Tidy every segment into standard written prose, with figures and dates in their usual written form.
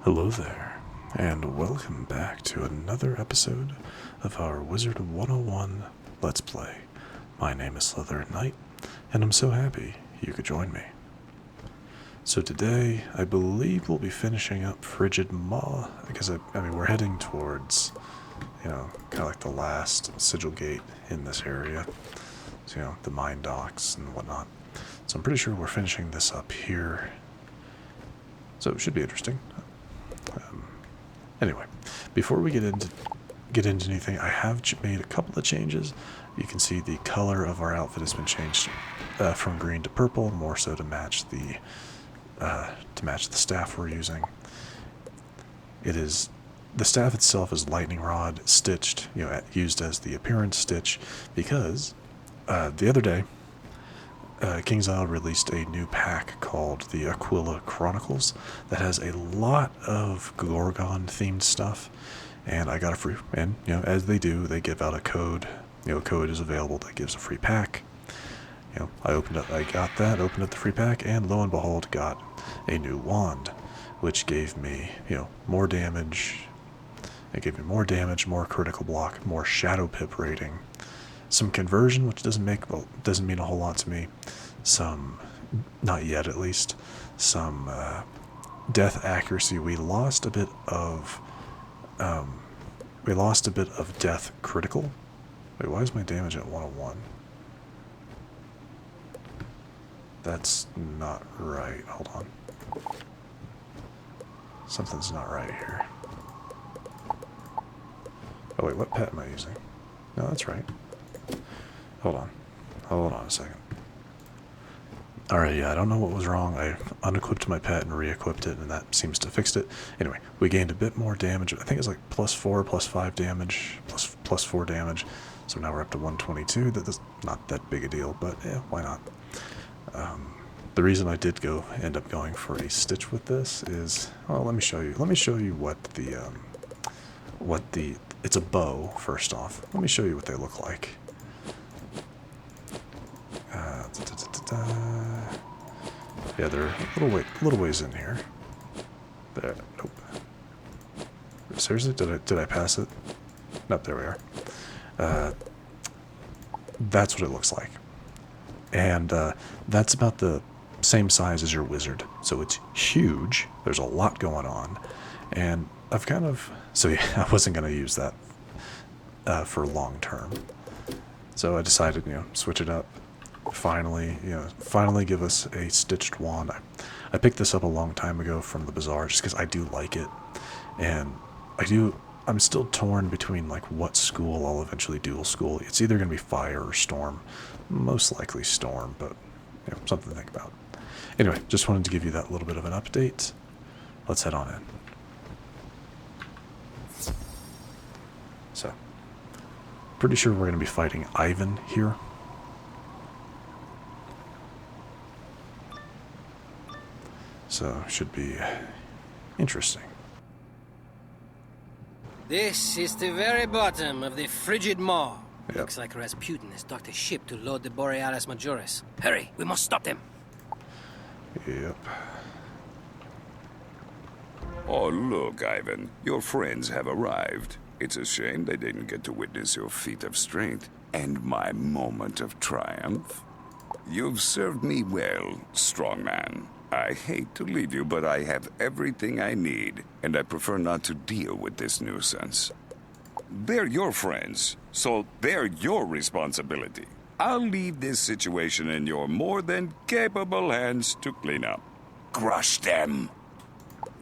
Hello there, and welcome back to another episode of our Wizard101 Let's Play. My name is SlytherinKnight, and I'm so happy you could join me. So today, I believe we'll be finishing up Frigid Maw, because we're heading towards, kind of like the last sigil gate in this area. So, the mine docks and whatnot. So I'm pretty sure we're finishing this up here. So it should be interesting. Anyway, before we get into anything, I have made a couple of changes. You can see the color of our outfit has been changed from green to purple, more so to match the staff we're using. The staff itself is lightning rod stitched, used as the appearance stitch, because the other day KingsIsle released a new pack called the Aquila Chronicles that has a lot of Gorgon-themed stuff, and I got a free, and as they do, they give out a code. A code is available that gives a free pack. I opened up the free pack, and lo and behold, got a new wand, which gave me, more damage. It gave me more damage, more critical block, more shadow pip rating. Some conversion, which doesn't mean a whole lot to me. Some, not yet at least. Some death accuracy. We lost a bit of death critical. Wait, why is my damage at 101? That's not right. Hold on. Something's not right here. Oh wait, what pet am I using? No, that's right. Hold on a second. Alright, yeah, I don't know what was wrong. I unequipped my pet and re-equipped it, and that seems to fix it. Anyway, we gained a bit more damage. I think it's like +4, +5 damage, plus 4 damage. So now we're up to 122. That's not that big a deal, but yeah, why not? The reason I did end up going for a stitch with this is, well, let me show you. Let me show you it's a bow, first off. Let me show you what they look like. Yeah, they're a little ways in here. There, nope. Seriously, did I pass it? Nope, there we are. That's what it looks like, and that's about the same size as your wizard. So it's huge. There's a lot going on, and so yeah, I wasn't gonna use that for long term. So I decided, switch it up. Finally give us a stitched wand. I picked this up a long time ago from the bazaar just because I do like it, and I'm still torn between like what school I'll eventually dual school. It's either going to be fire or storm, most likely storm, but something to think about. Anyway, just wanted to give you that little bit of an update. Let's head on in. So, pretty sure we're going to be fighting Ivan here. So, should be interesting. This is the very bottom of the Frigid Maw. Yep. Looks like Rasputin has docked a ship to load the Borealis Majoris. Hurry, we must stop them. Yep. Oh, look, Ivan. Your friends have arrived. It's a shame they didn't get to witness your feat of strength and my moment of triumph. You've served me well, strong man. I hate to leave you, but I have everything I need, and I prefer not to deal with this nuisance. They're your friends, so they're your responsibility. I'll leave this situation in your more than capable hands to clean up. Crush them!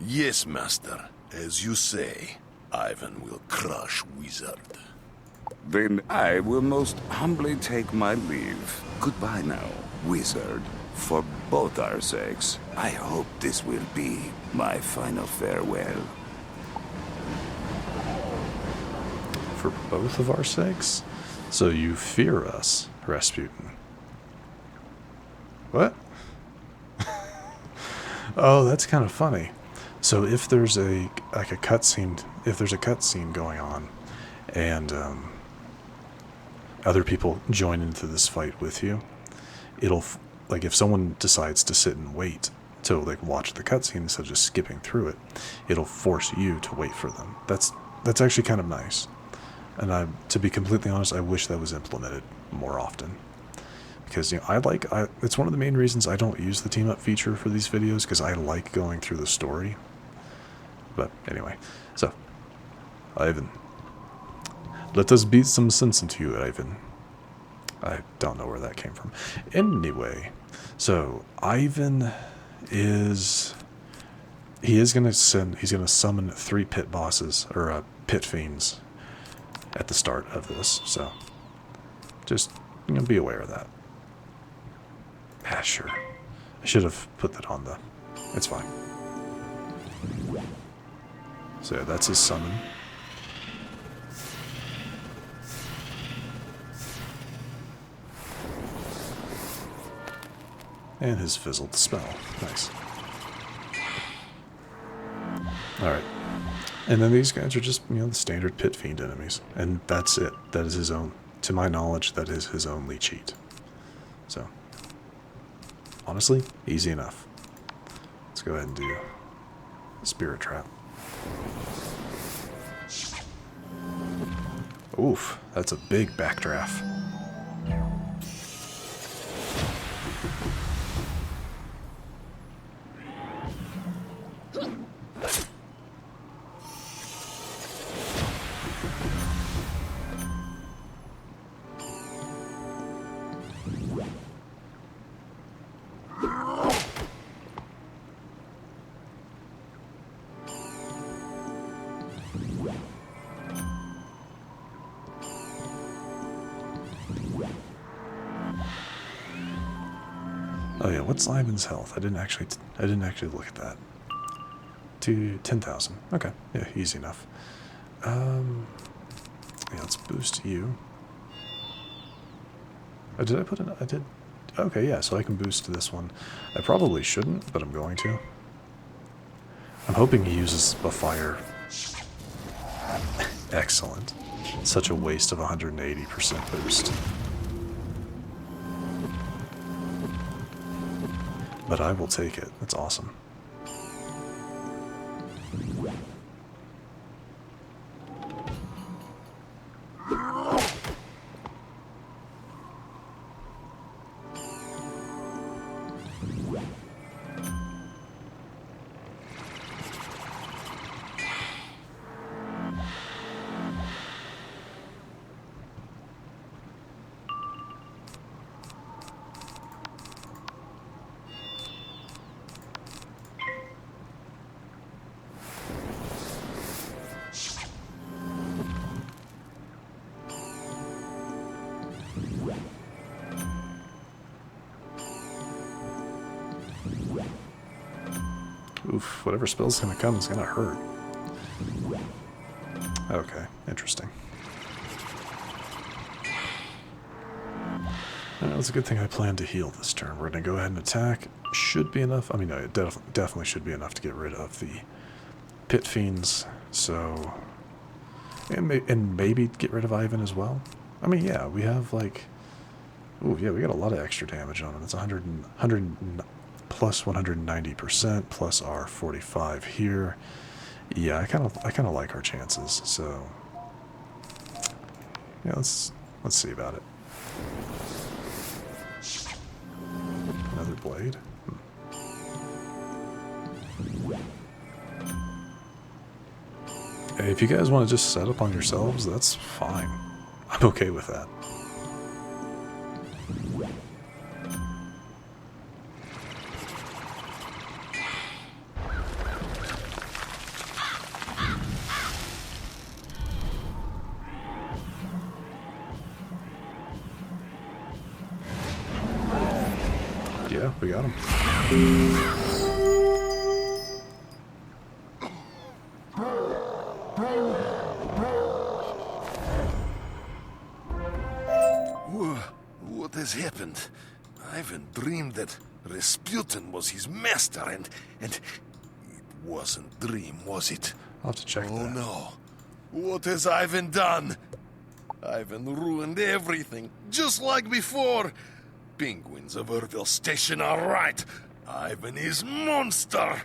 Yes, master. As you say, Ivan will crush Wizard. Then I will most humbly take my leave. Goodbye now, Wizard. For both our sakes, I hope this will be my final farewell. For both of our sakes? So you fear us, Rasputin. What? Oh, that's kind of funny. So if there's a cutscene going on, and other people join into this fight with you, it'll, like, if someone decides to sit and wait to like watch the cutscene instead of just skipping through it. It'll force you to wait for them. That's actually kind of nice. And to be completely honest, I wish that was implemented more often. Because, you know, it's one of the main reasons I don't use the team up feature for these videos, because I like going through the story. But anyway, so, Ivan. Let us beat some sense into you, Ivan. I don't know where that came from. Anyway, so Ivan he's going to summon 3 pit bosses, or pit fiends, at the start of this, so just, you know, be aware of that. Ah, sure. I should have put that on the... It's fine. So that's his summon. And his fizzled spell. Nice. Alright. And then these guys are just, you know, the standard pit fiend enemies. And that's it. That is his own... To my knowledge, that is his only cheat. So... Honestly, easy enough. Let's go ahead and do Spirit Trap. Oof, that's a big backdraft. Oh yeah, what's Ivan's health? I didn't actually look at that. To 10,000. Okay, yeah, easy enough. Yeah, let's boost you. Oh, did I put in? I did. Okay, yeah, so I can boost this one. I probably shouldn't, but I'm going to. I'm hoping he uses a fire. Excellent. Such a waste of 180% boost. But I will take it. That's awesome. Oof, whatever spell's gonna come is gonna hurt. Okay, interesting. It's a good thing I planned to heal this turn. We're gonna go ahead and attack. Should be enough. I mean, no, it definitely should be enough to get rid of the pit fiends. So, and maybe get rid of Ivan as well. I mean, yeah, we have like, ooh, yeah, we got a lot of extra damage on him. It's 100 plus 190% plus our 45 here. Yeah, I kind of like our chances. So, yeah, let's see about it. Another blade. Hey, if you guys want to just set up on yourselves, that's fine. I'm okay with that. Yeah, we got him. What has happened? Ivan dreamed that Rasputin was his master, and it wasn't dream, was it? I'll have to check that. Oh no. What has Ivan done? Ivan ruined everything, just like before. Penguins of Urville Station are right. Ivan is monster.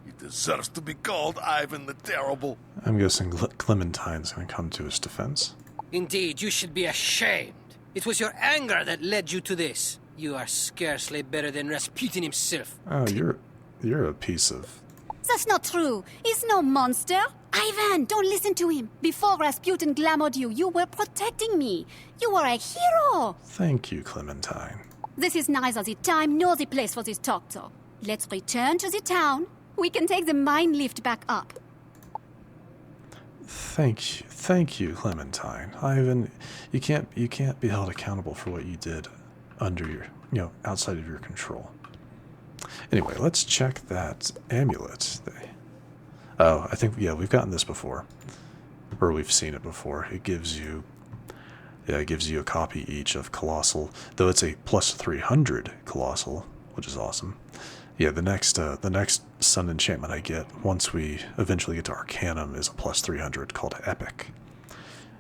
He deserves to be called Ivan the Terrible. I'm guessing Clementine's going to come to his defense. Indeed, you should be ashamed. It was your anger that led you to this. You are scarcely better than Rasputin himself. Oh, you're a piece of... That's not true. He's no monster. Ivan, don't listen to him. Before Rasputin glamoured you, you were protecting me. You were a hero. Thank you, Clementine. This is neither the time nor the place for this talk, though. Let's return to the town. We can take the mine lift back up. Thank you, Clementine. Ivan, you can't be held accountable for what you did under your, outside of your control. Anyway, let's check that amulet. Oh, I think, we've gotten this before. Or we've seen it before. It gives you a copy each of Colossal, though it's a plus 300 Colossal, which is awesome. Yeah, the next sun enchantment I get, once we eventually get to Arcanum, is a plus 300 called Epic.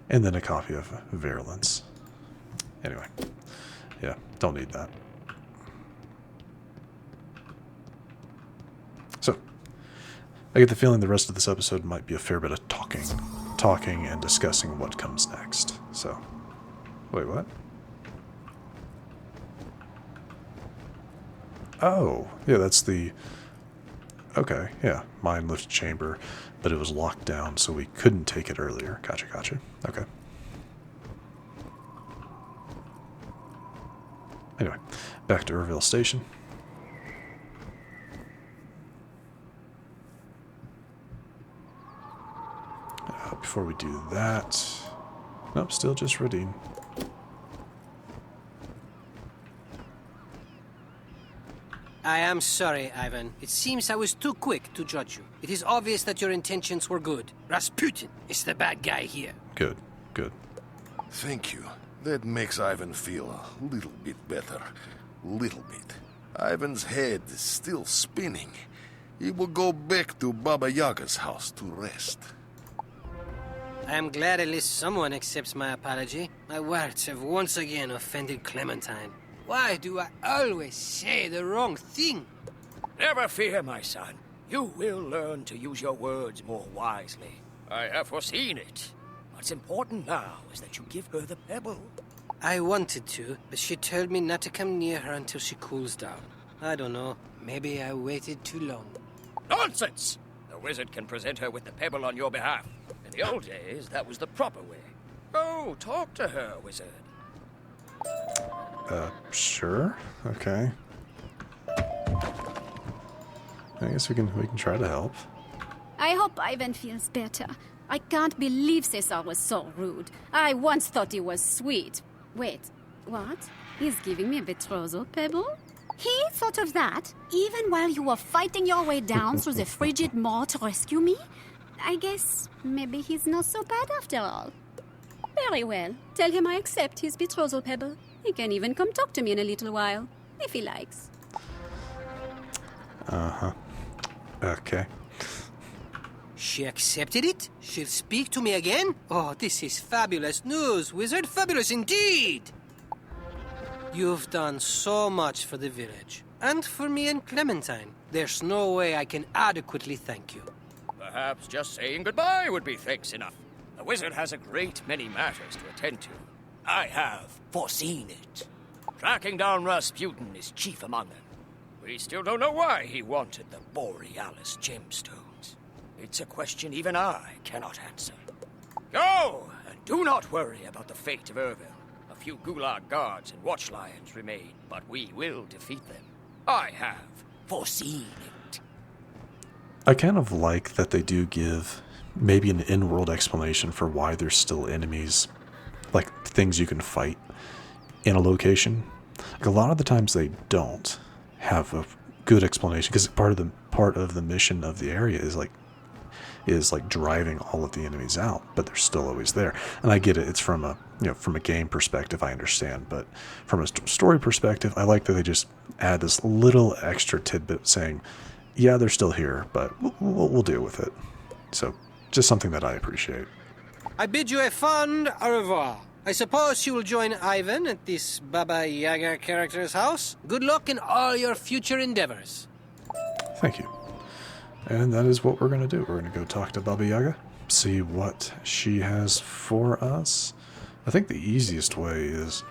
And then a copy of Virulence. Anyway, yeah, don't need that. So, I get the feeling the rest of this episode might be a fair bit of talking and discussing what comes next. So, wait, what? Oh, yeah, that's the... Okay, yeah, mine lift chamber, but it was locked down, so we couldn't take it earlier. Gotcha. Okay. Anyway, back to Urville Station. Before we do that... Nope, still just Radine. I am sorry, Ivan. It seems I was too quick to judge you. It is obvious that your intentions were good. Rasputin is the bad guy here. Good. Thank you. That makes Ivan feel a little bit better. Little bit. Ivan's head is still spinning. He will go back to Baba Yaga's house to rest. I am glad at least someone accepts my apology. My words have once again offended Clementine. Why do I always say the wrong thing? Never fear, my son. You will learn to use your words more wisely. I have foreseen it. What's important now is that you give her the pebble. I wanted to, but she told me not to come near her until she cools down. I don't know. Maybe I waited too long. Nonsense! The wizard can present her with the pebble on your behalf. In the old days, that was the proper way. Go, talk to her, wizard. Sure. Okay. I guess we can try to help. I hope Ivan feels better. I can't believe Cesar was so rude. I once thought he was sweet. Wait, what? He's giving me a betrothal pebble? He thought of that, even while you were fighting your way down through the frigid moor to rescue me? I guess maybe he's not so bad after all. Very well. Tell him I accept his betrothal pebble. He can even come talk to me in a little while, if he likes. Uh-huh. Okay. She accepted it? She'll speak to me again? Oh, this is fabulous news, Wizard. Fabulous indeed! You've done so much for the village. And for me and Clementine. There's no way I can adequately thank you. Perhaps just saying goodbye would be thanks enough. The wizard has a great many matters to attend to. I have foreseen it. Tracking down Rasputin is chief among them. We still don't know why he wanted the Borealis gemstones. It's a question even I cannot answer. Go, and do not worry about the fate of Urville. A few Gulag guards and watch lions remain, but we will defeat them. I have foreseen it. I kind of like that they do give maybe an in-world explanation for why there's still enemies, like things you can fight in a location. Like a lot of the times they don't have a good explanation because part of the mission of the area is like driving all of the enemies out, but they're still always there. And I get it; it's from a game perspective, I understand, but from a story perspective, I like that they just add this little extra tidbit saying, "Yeah, they're still here, but we'll deal with it." So, just something that I appreciate. I bid you a fond au revoir. I suppose you will join Ivan at this Baba Yaga character's house. Good luck in all your future endeavors. Thank you. And that is what we're going to do. We're going to go talk to Baba Yaga, see what she has for us. I think the easiest way is,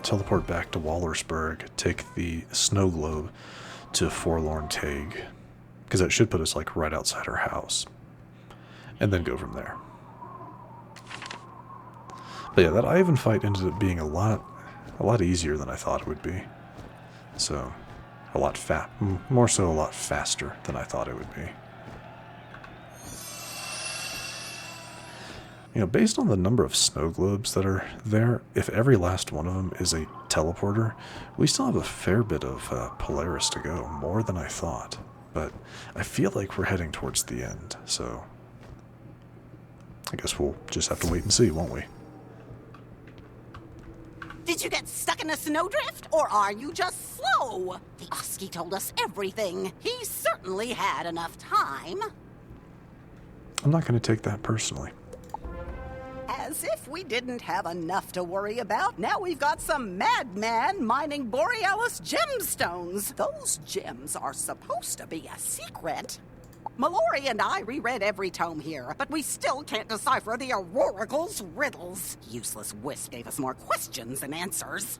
teleport back to Wallersburg, take the snow globe to Forlorn Tag, because that should put us like right outside her house, and then go from there. But yeah, that Ivan fight ended up being a lot easier than I thought it would be. So, more so a lot faster than I thought it would be. Based on the number of snow globes that are there, if every last one of them is a teleporter, we still have a fair bit of Polaris to go, more than I thought. But I feel like we're heading towards the end, so I guess we'll just have to wait and see, won't we? Did you get stuck in a snowdrift, or are you just slow? The Oski told us everything. He certainly had enough time. I'm not going to take that personally. As if we didn't have enough to worry about. Now we've got some madman mining Borealis gemstones. Those gems are supposed to be a secret. Mallory and I reread every tome here, but we still can't decipher the Auroracle's riddles. Useless Wisp gave us more questions than answers.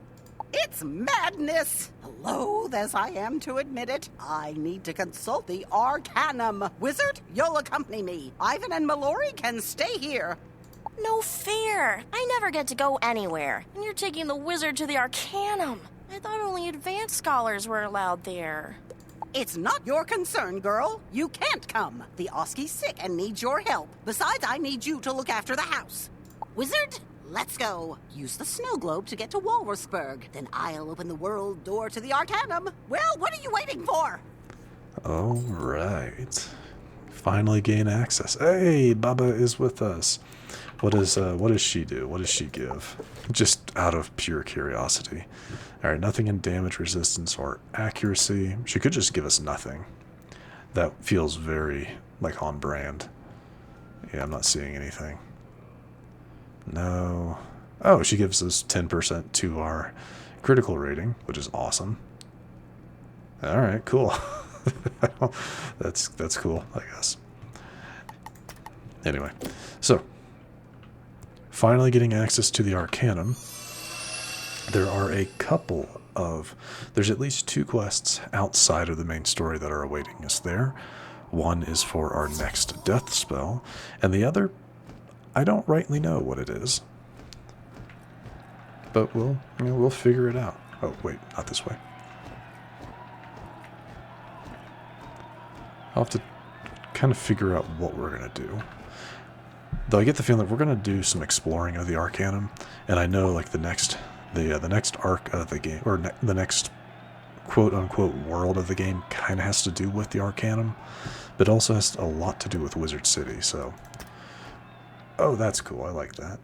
It's madness! Loath as I am to admit it, I need to consult the Arcanum. Wizard, you'll accompany me. Ivan and Mallory can stay here. No fair! I never get to go anywhere, and you're taking the wizard to the Arcanum. I thought only advanced scholars were allowed there. It's not your concern, girl. You can't come. The Oski's sick and needs your help. Besides, I need you to look after the house. Wizard, let's go. Use the snow globe to get to Walrusburg. Then I'll open the world door to the Arcanum. Well, what are you waiting for? All right. Finally gain access. Hey, Baba is with us. What does she do? What does she give? Just out of pure curiosity. Alright, nothing in damage resistance or accuracy. She could just give us nothing. That feels very, like, on brand. Yeah, I'm not seeing anything. No. Oh, she gives us 10% to our critical rating, which is awesome. Alright, cool. That's cool, I guess. Anyway, so finally getting access to the Arcanum. There are a couple of... There's at least 2 quests outside of the main story that are awaiting us there. One is for our next death spell, and the other, I don't rightly know what it is. But we'll figure it out. Oh, wait, not this way. I'll have to kind of figure out what we're going to do. Though I get the feeling that we're going to do some exploring of the Arcanum, and I know like the next arc of the game, or the next quote-unquote world of the game kind of has to do with the Arcanum, but also has a lot to do with Wizard City, so... Oh, that's cool. I like that.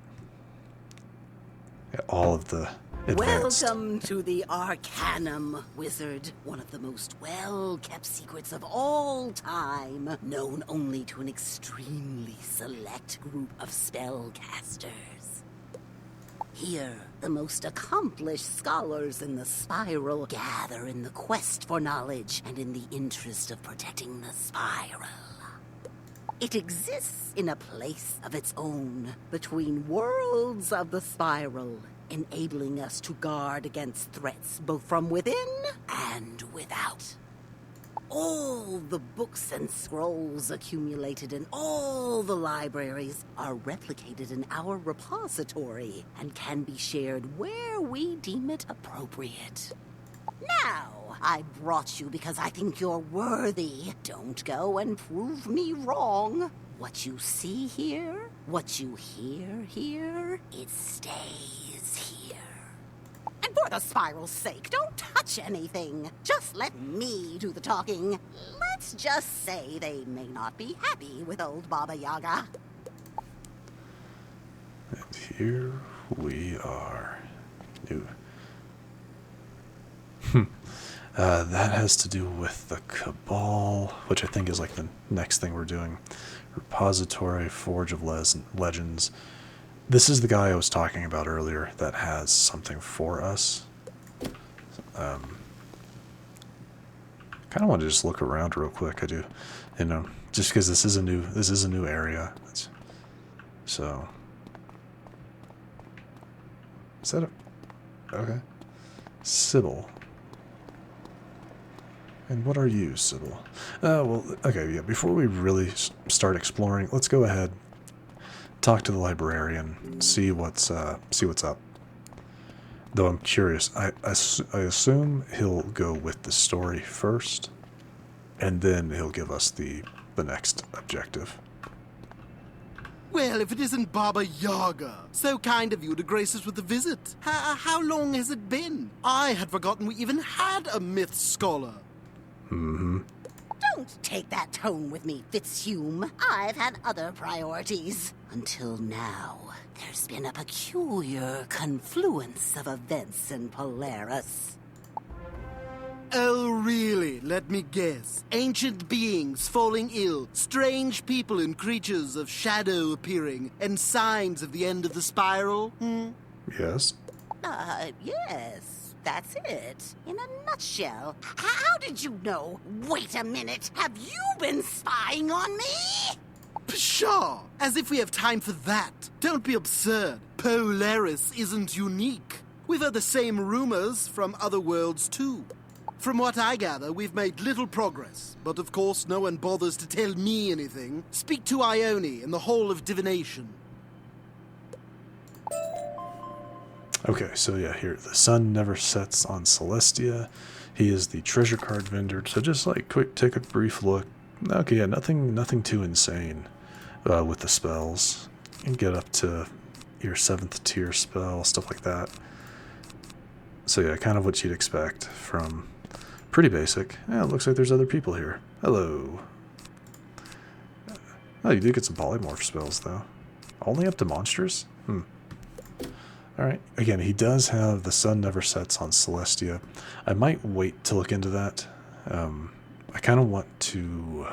Yeah, all of the advanced... Welcome to the Arcanum, Wizard. One of the most well-kept secrets of all time, known only to an extremely select group of spellcasters. Here, the most accomplished scholars in the Spiral gather in the quest for knowledge and in the interest of protecting the Spiral. It exists in a place of its own, between worlds of the Spiral, enabling us to guard against threats both from within and without. All the books and scrolls accumulated in all the libraries are replicated in our repository and can be shared where we deem it appropriate. Now, I brought you because I think you're worthy. Don't go and prove me wrong. What you see here, what you hear here, it stays here. And for the Spiral's sake, don't touch anything. Just let me do the talking. Let's just say they may not be happy with old Baba Yaga. And here we are. That has to do with the Cabal, which I think is like the next thing we're doing. Repository, Forge of Legends. This is the guy I was talking about earlier that has something for us. Kind kind of want to just look around real quick. I do, you know, just because this is a new area. So is that okay? Sybil. And what are you, Sybil? Well, okay, yeah. Before we really start exploring, let's go ahead, talk to the librarian, see what's up. Though I'm curious, I assume he'll go with the story first, and then he'll give us the next objective. Well, if it isn't Baba Yaga. So kind of you to grace us with a visit. How long has it been? I had forgotten we even had a myth scholar. Mm-hmm. Don't take that tone with me, Fitzhume. I've had other priorities. Until now, there's been a peculiar confluence of events in Polaris. Oh, really? Let me guess. Ancient beings falling ill, strange people and creatures of shadow appearing, and signs of the end of the spiral? Yes. Yes. That's it. In a nutshell. How did you know? Wait a minute. Have you been spying on me? Pshaw! As if we have time for that. Don't be absurd. Polaris isn't unique. We've heard the same rumors from other worlds, too. From what I gather, we've made little progress. But of course, no one bothers to tell me anything. Speak to Ione in the Hall of Divination. Okay, so yeah, here, the sun never sets on Celestia. He is the treasure card vendor, so just like quick, take a brief look. Okay, yeah, nothing too insane with the spells. You can get up to your 7th tier spell, stuff like that. So yeah, kind of what you'd expect from pretty basic. Yeah, it looks like there's other people here. Hello. Oh, you did get some polymorph spells, though. Only up to monsters? Alright, again, he does have the sun never sets on Celestia. I might wait to look into that. I kind of want to...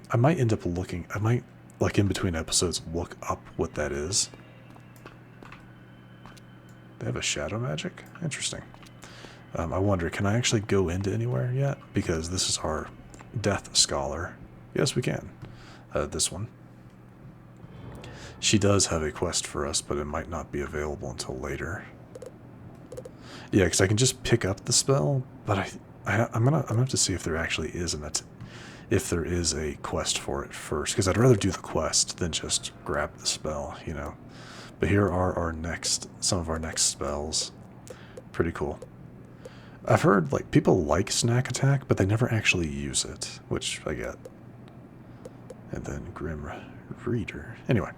I might end up looking... I might, like in between episodes, look up what that is. They have a shadow magic? Interesting. I wonder, can I actually go into anywhere yet? Because this is our Death Scholar. Yes, we can. This one. She does have a quest for us, but it might not be available until later. Yeah, because I can just pick up the spell, but I'm gonna have to see if there actually is if there is a quest for it first, because I'd rather do the quest than just grab the spell, you know. But here are some of our next spells. Pretty cool. I've heard like people like Snack Attack, but they never actually use it, which I get. And then Grim Reader. Anyway.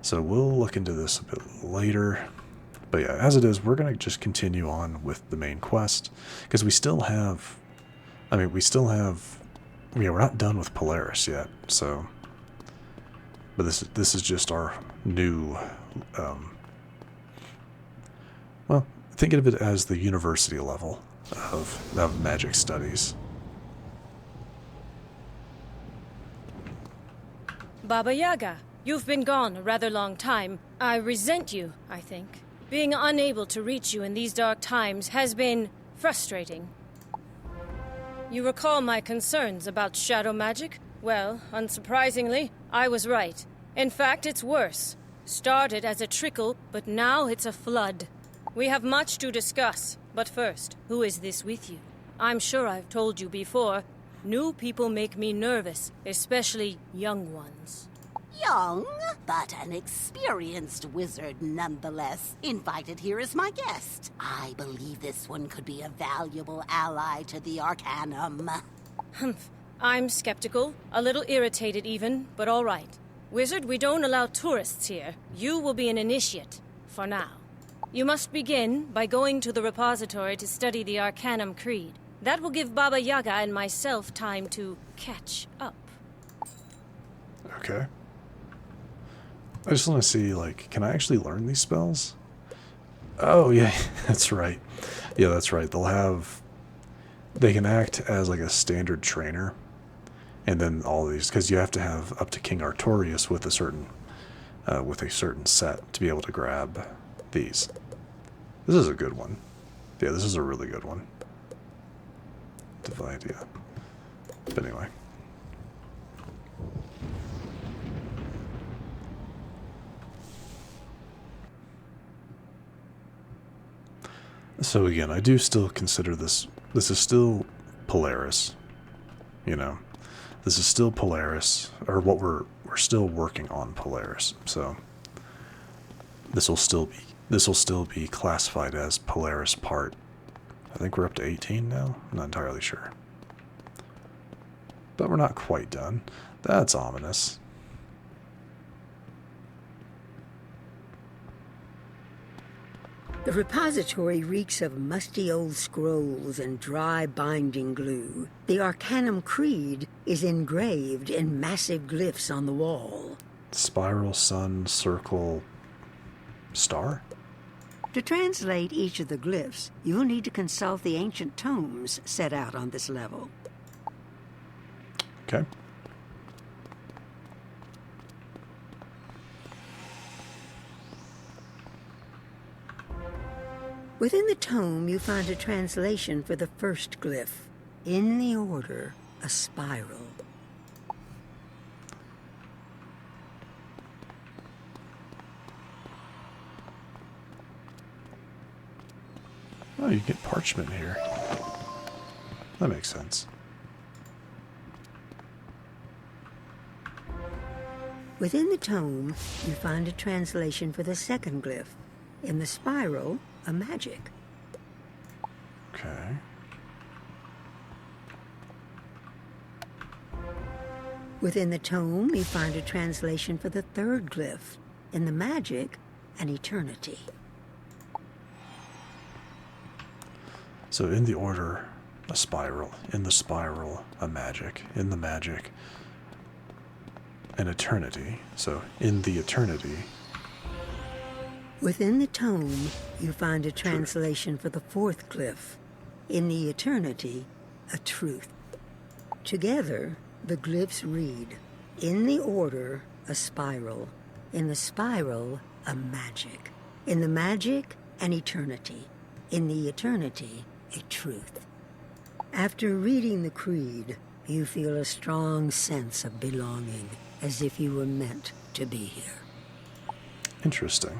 So we'll look into this a bit later. But yeah, as it is, we're going to just continue on with the main quest. Because we still have... I mean, yeah, we're not done with Polaris yet, so... But this is just our new... well, think of it as the university level of magic studies. Baba Yaga. You've been gone a rather long time. I resent you, I think. Being unable to reach you in these dark times has been frustrating. You recall my concerns about shadow magic? Well, unsurprisingly, I was right. In fact, it's worse. Started as a trickle, but now it's a flood. We have much to discuss, but first, who is this with you? I'm sure I've told you before, new people make me nervous, especially young ones. Young, but an experienced wizard nonetheless, invited here as my guest. I believe this one could be a valuable ally to the Arcanum. Humph. I'm skeptical, a little irritated even, but all right. Wizard, we don't allow tourists here. You will be an initiate, for now. You must begin by going to the repository to study the Arcanum Creed. That will give Baba Yaga and myself time to catch up. Okay. I just want to see, like, can I actually learn these spells? Oh, yeah, that's right. Yeah, that's right. They can act as, like, a standard trainer. And then all these, because you have to have up to King Artorias with a certain set to be able to grab these. This is a good one. Yeah, this is a really good one. idea. But anyway. So again, I do still consider this is still Polaris. You know, this is still Polaris, or what we're still working on Polaris. So this will still be classified as Polaris part. I think we're up to 18 now. I'm not entirely sure. But we're not quite done. That's ominous. The repository reeks of musty old scrolls and dry binding glue. The Arcanum Creed is engraved in massive glyphs on the wall. Spiral, sun, circle, star? To translate each of the glyphs, you'll need to consult the ancient tomes set out on this level. Okay. Within the tome, you find a translation for the first glyph. In the order, a spiral. Oh, you get parchment here. That makes sense. Within the tome, you find a translation for the second glyph. In the spiral, a magic. Okay. Within the tome, you find a translation for the third glyph. In the magic, an eternity. So in the order, a spiral. In the spiral, a magic. In the magic, an eternity. So in the eternity. Within the tome, you find a translation for the fourth glyph. In the eternity, a truth. Together, the glyphs read, in the order, a spiral. In the spiral, a magic. In the magic, an eternity. In the eternity, a truth. After reading the creed, you feel a strong sense of belonging, as if you were meant to be here. Interesting.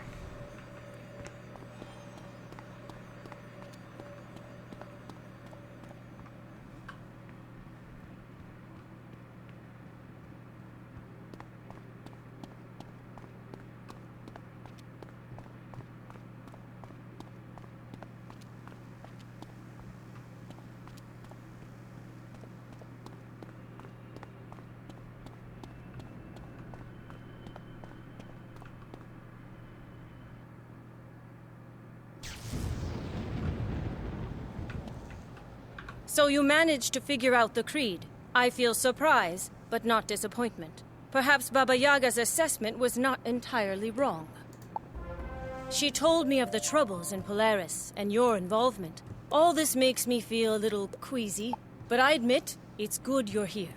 So you managed to figure out the creed. I feel surprise, but not disappointment. Perhaps Baba Yaga's assessment was not entirely wrong. She told me of the troubles in Polaris and your involvement. All this makes me feel a little queasy, but I admit it's good you're here.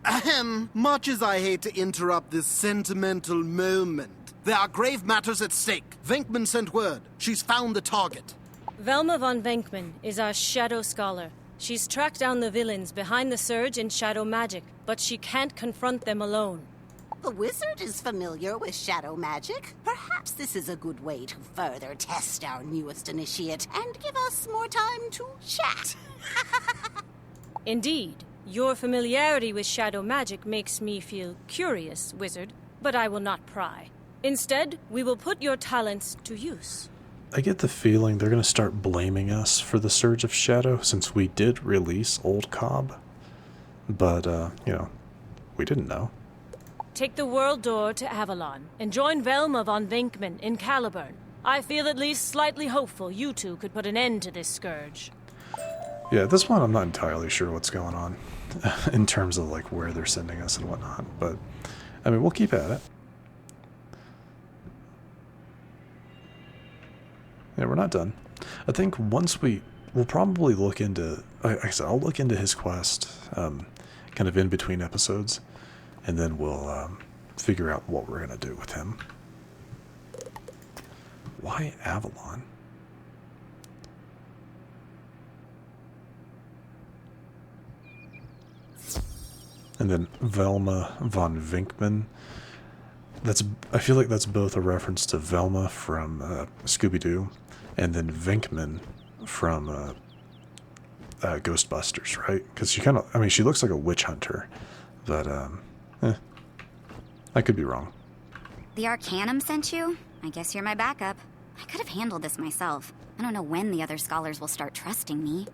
Ahem. Much as I hate to interrupt this sentimental moment, there are grave matters at stake. Venkman sent word. She's found the target. Velma von Venkman is our shadow scholar. She's tracked down the villains behind the surge in shadow magic, but she can't confront them alone. The wizard is familiar with shadow magic. Perhaps this is a good way to further test our newest initiate and give us more time to chat. Indeed, your familiarity with shadow magic makes me feel curious, wizard, but I will not pry. Instead, we will put your talents to use. I get the feeling they're going to start blaming us for the surge of shadow, since we did release Old Cobb. But, you know, we didn't know. Take the world door to Avalon and join Velma von Venkman in Caliburn. I feel at least slightly hopeful you two could put an end to this scourge. Yeah, at this point I'm not entirely sure what's going on in terms of like where they're sending us and whatnot. But, I mean, we'll keep at it. Yeah, we're not done. I think once we'll probably look into, like I said, I'll look into his quest, kind of in between episodes, and then we'll figure out what we're going to do with him. Why Avalon? And then Velma von Vinkman. I feel like that's both a reference to Velma from Scooby-Doo, and then Vinkman from Ghostbusters, right? Because she looks like a witch hunter, but I could be wrong. The Arcanum sent you? I guess you're my backup. I could have handled this myself. I don't know when the other scholars will start trusting me.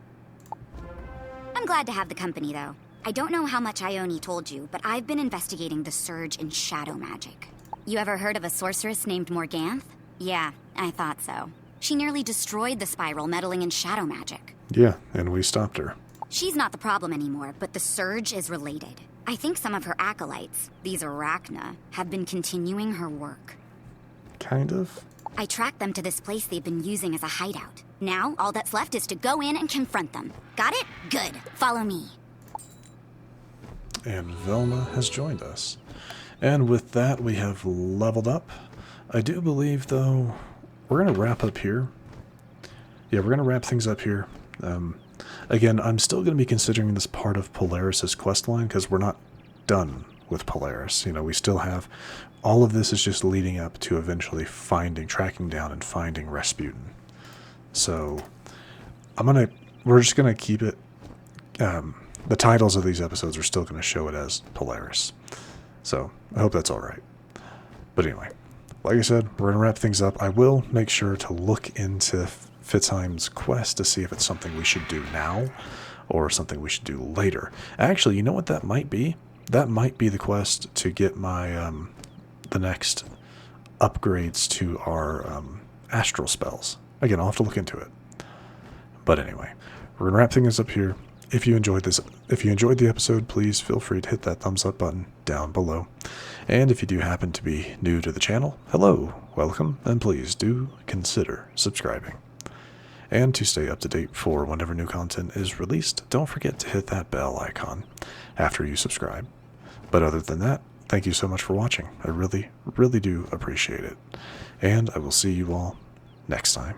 I'm glad to have the company, though. I don't know how much Ione told you, but I've been investigating the surge in shadow magic. You ever heard of a sorceress named Morganth? Yeah, I thought so. She nearly destroyed the spiral meddling in shadow magic. Yeah, and we stopped her. She's not the problem anymore, but the surge is related. I think some of her acolytes, these Arachna, have been continuing her work. Kind of? I tracked them to this place they've been using as a hideout. Now, all that's left is to go in and confront them. Got it? Good. Follow me. And Velma has joined us. And with that, we have leveled up. I do believe, though, we're going to wrap up here. Yeah, we're going to wrap things up here. Again, I'm still going to be considering this part of Polaris's questline, because we're not done with Polaris. You know, we still have... All of this is just leading up to eventually tracking down and finding Rasputin. So, we're just going to keep it... the titles of these episodes are still going to show it as Polaris. So, I hope that's alright. But anyway, like I said, we're going to wrap things up. I will make sure to look into Fitzheim's quest to see if it's something we should do now or something we should do later. Actually, you know what that might be? That might be the quest to get my the next upgrades to our astral spells. Again, I'll have to look into it. But anyway, we're going to wrap things up here. If you enjoyed the episode, please feel free to hit that thumbs up button down below. And if you do happen to be new to the channel, hello, welcome, and please do consider subscribing. And to stay up to date for whenever new content is released, don't forget to hit that bell icon after you subscribe. But other than that, thank you so much for watching. I really, really do appreciate it. And I will see you all next time.